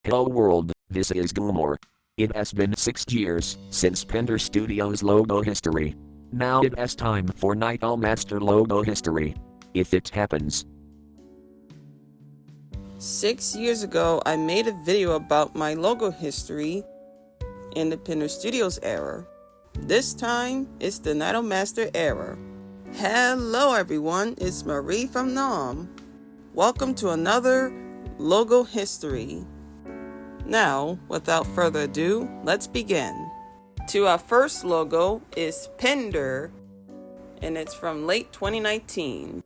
Hello world, this is Gilmore. It has been 6 years since Pender Studios logo history. Now it has time for Idolmaster logo history. If it happens. 6 years ago, I made a video about my logo history in the Pender Studios era. This time, it's the Idolmaster era. Hello everyone, it's Marie from Nam. Welcome to another logo history. Now, without further ado, let's begin. To our first logo is Pender, and it's from late 2019.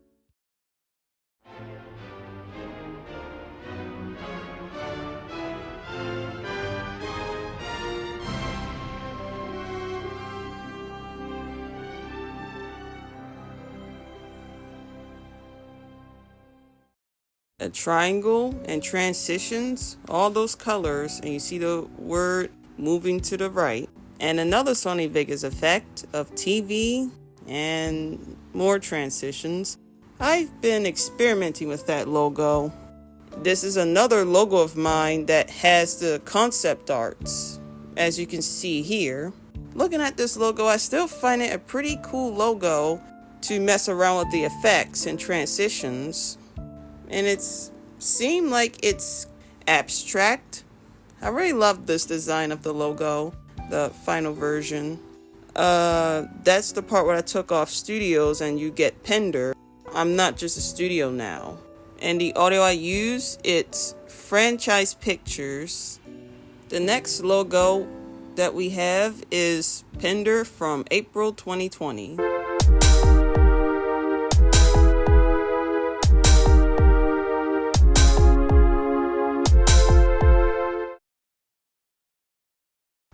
A triangle and transitions, all those colors, and you see the word moving to the right. And another Sony Vegas effect of TV and more transitions. I've been experimenting with that logo. This is another logo of mine that has the concept arts, as you can see here. Looking at this logo, I still find it a pretty cool logo to mess around with the effects and transitions. And it's seemed like it's abstract. I really love this design of the logo, the final version. That's the part where I took off studios and you get Pender. I'm not just a studio now. And the audio I use, it's Franchise Pictures. The next logo that we have is Pender from April 2020.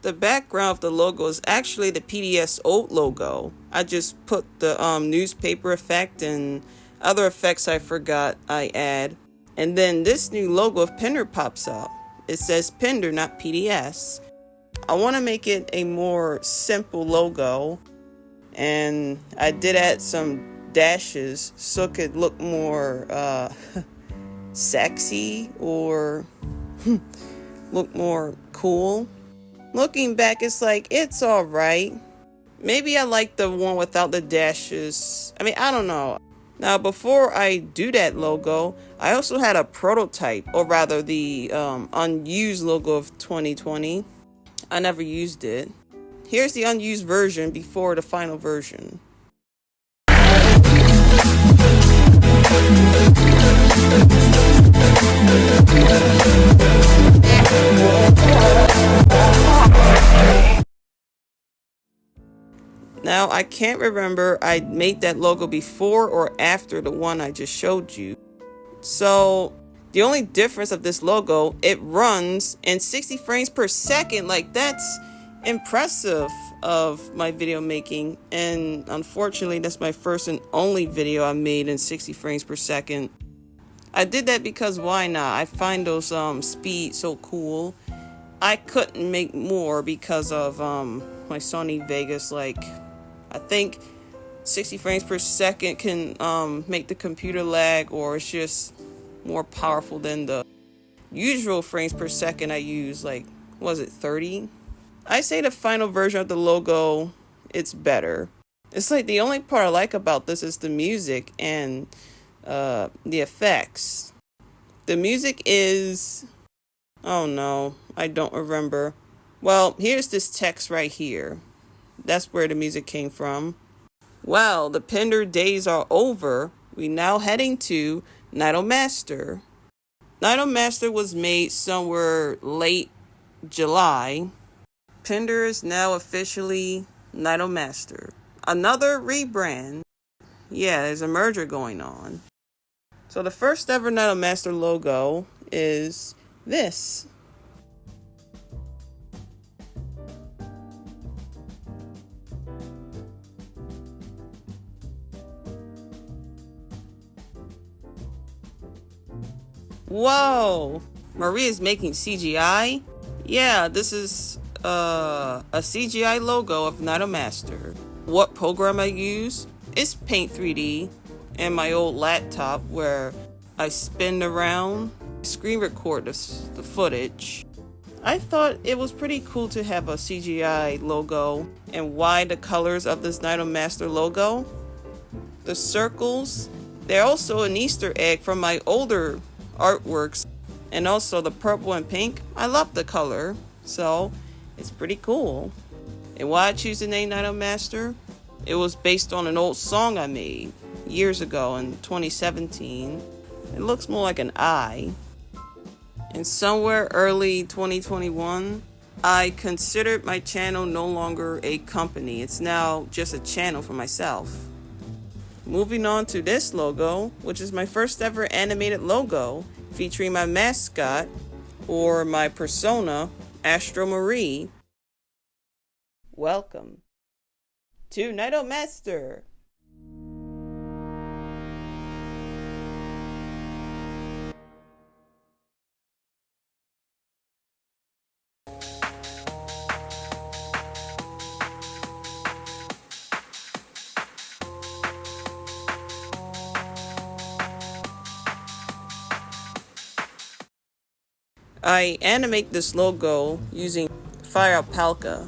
The background of the logo is actually the PDS old logo. I just put the newspaper effect and other effects I forgot I add. And then this new logo of Pender pops up. It says Pender, not PDS. I want to make it a more simple logo. And I did add some dashes so it could look more sexy or look more cool. Looking back, it's like, it's alright. Maybe I like the one without the dashes. I don't know. Now, before I do that logo, I also had a prototype, or rather the unused logo of 2020. I never used it. Here's the unused version before the final version. Now, I can't remember I made that logo before or after the one I just showed you. So, the only difference of this logo, it runs in 60 frames per second. Like, that's impressive of my video making. And unfortunately, that's my first and only video I made in 60 frames per second. I did that because why not? I find those speeds so cool. I couldn't make more because of my Sony Vegas. Like, I think 60 frames per second can make the computer lag, or it's just more powerful than the usual frames per second I use. Like, was it 30? I say the final version of the logo, it's better. It's like the only part I like about this is the music and the effects. The music is, oh no, I don't remember. Well, here's this text right here. That's where the music came from. Well, the Pender days are over. We now heading to Idolmaster. Idolmaster was made somewhere late July. Pender is now officially Idolmaster. Another rebrand. Yeah, there's a merger going on. So the first ever Idolmaster logo is this. Whoa! Marie is making CGI? Yeah, this is a CGI logo of Idolmaster. What program I use? It's Paint 3D and my old laptop where I spin around screen record the footage. I thought it was pretty cool to have a CGI logo. And why the colors of this Nidomaster logo? The circles, they're also an Easter egg from my older artworks. And also the purple and pink, I love the color, so it's pretty cool. And why I choose the name Nidomaster? It was based on an old song I made years ago in 2017. It looks more like an eye. And somewhere early 2021, I considered my channel no longer a company. It's now just a channel for myself. Moving on to this logo, which is my first ever animated logo, featuring my mascot, or my persona, Astro Marie. Welcome to Nidomaster! I animate this logo using Fire Alpaca.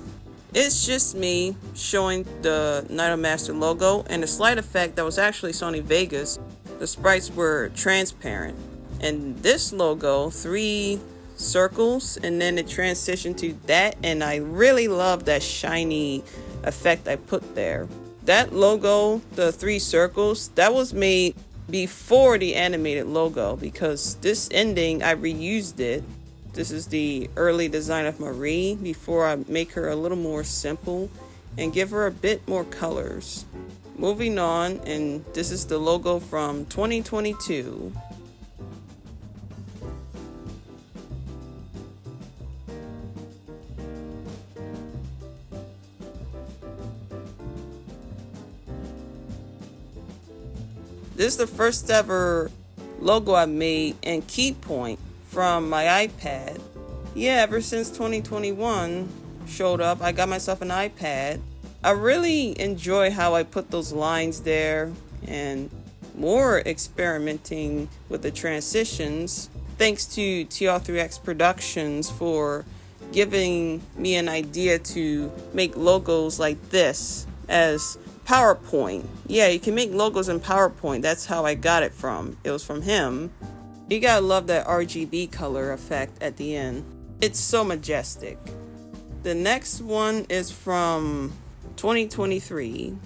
It's just me showing the Nidomaster logo, and the slight effect that was actually Sony Vegas. The sprites were transparent. And this logo, 3 circles, and then it transitioned to that, and I really love that shiny effect I put there. That logo, the 3 circles, that was made before the animated logo, because this ending, I reused it. This is the early design of Marie before I make her a little more simple and give her a bit more colors. Moving on, and this is the logo from 2022. This is the first ever logo I made in key point from my iPad. Yeah, ever since 2021 showed up, I got myself an iPad. I really enjoy how I put those lines there and more experimenting with the transitions. Thanks to TR3X Productions for giving me an idea to make logos like this as PowerPoint. Yeah, you can make logos in PowerPoint. That's how I got it from. It was from him. You gotta love that RGB color effect at the end. It's so majestic. The next one is from 2023.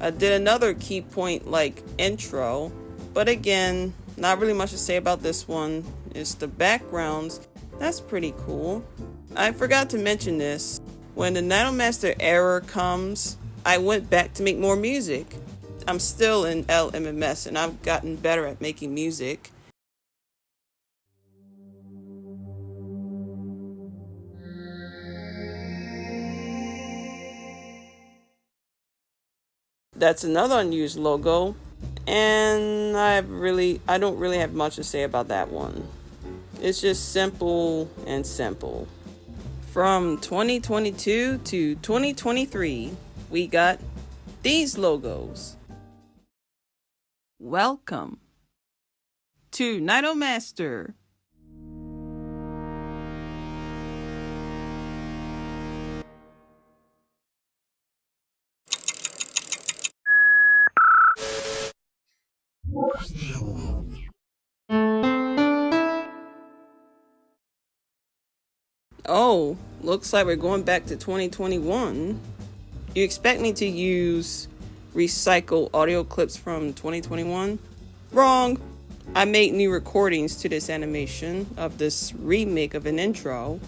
I did another key point like intro, but again, not really much to say about this one. It's the backgrounds. That's pretty cool. I forgot to mention this. When the Nidomaster error comes, I went back to make more music. I'm still in LMMS and I've gotten better at making music. That's another unused logo, and I don't really have much to say about that one. It's just simple and simple. From 2022 to 2023, we got these logos. Welcome to Nidomaster. Oh, looks like we're going back to 2021. You expect me to use recycle audio clips from 2021? Wrong! I made new recordings to this animation of this remake of an intro.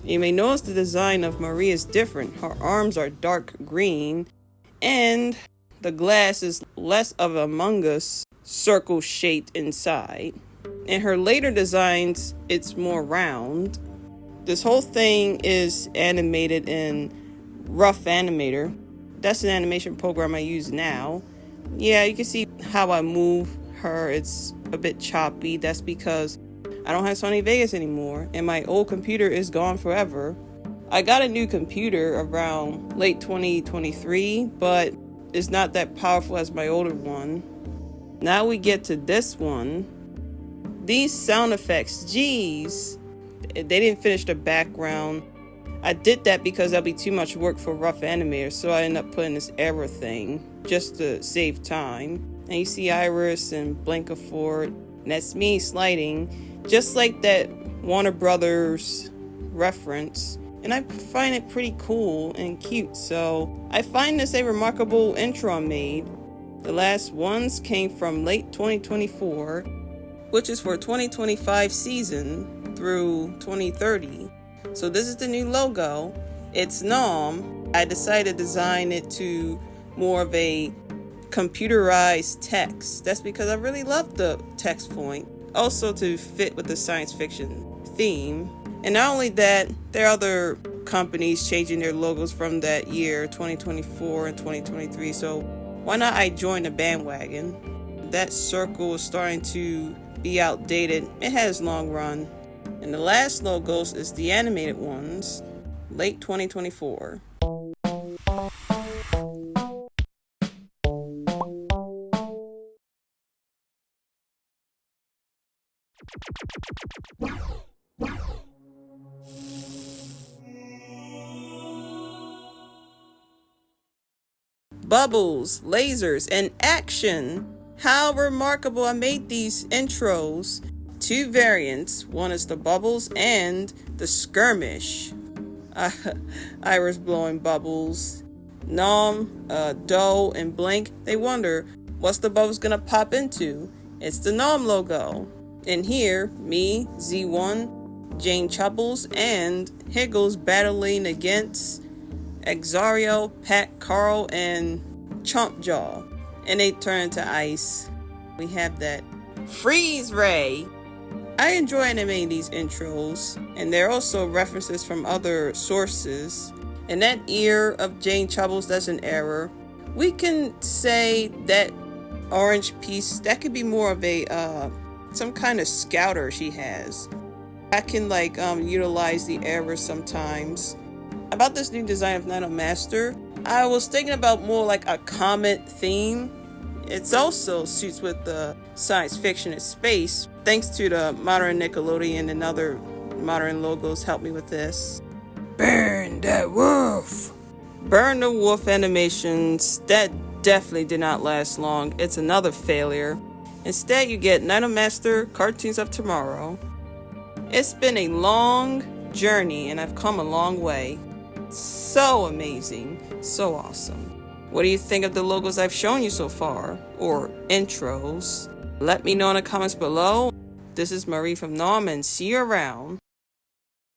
You may notice the design of Marie is different. Her arms are dark green, and the glass is less of a Among Us circle shaped inside. In her later designs, it's more round. This whole thing is animated in Rough Animator. That's an animation program I use now. Yeah, you can see how I move her. It's a bit choppy. That's because I don't have Sony Vegas anymore, and my old computer is gone forever. I got a new computer around late 2023, but it's not that powerful as my older one. Now we get to this one. These sound effects, geez, they didn't finish the background. I did that because that'll be too much work for rough animators, so I ended up putting this error thing just to save time. And you see Iris and Blankafort, and that's me sliding, just like that Warner Brothers reference. And I find it pretty cool and cute, so I find this a remarkable intro I made. The last ones came from late 2024, which is for 2025 season through 2030. So this is the new logo. It's Nom. I decided to design it to more of a computerized text. That's because I really love the text font. Also to fit with the science fiction theme. And not only that, there are other companies changing their logos from that year, 2024 and 2023. So why not I join the bandwagon? That circle is starting to be outdated. It has long run. And the last logos is the animated ones, late 2024. Bubbles, lasers, and action. How remarkable. I made these intros. Two variants. One is the bubbles and the skirmish. Iris blowing bubbles. Nom, Doe, and Blink, they wonder what's the bubbles gonna pop into. It's the Nom logo. And here, me, Z1, Jane Chubbles, and Higgles battling against Exario, Pat, Carl, and Chomp Jaw. And they turn into ice. We have that freeze ray. I enjoy animating these intros, and there are also references from other sources. And that ear of Jane Chubbles, that's an error. We can say that orange piece, that could be more of a some kind of scouter she has. I can utilize the error sometimes. About this new design of Nano Master, I was thinking about more like a comet theme. It also suits with the science fiction and space. Thanks to the modern Nickelodeon and other modern logos help me with this. Burn that wolf! Burn the wolf animations, that definitely did not last long. It's another failure. Instead, you get Nanomaster Cartoons of Tomorrow. It's been a long journey, and I've come a long way. So amazing, so awesome. What do you think of the logos I've shown you so far, or intros? Let me know in the comments below. This is Marie from Nom, and see you around.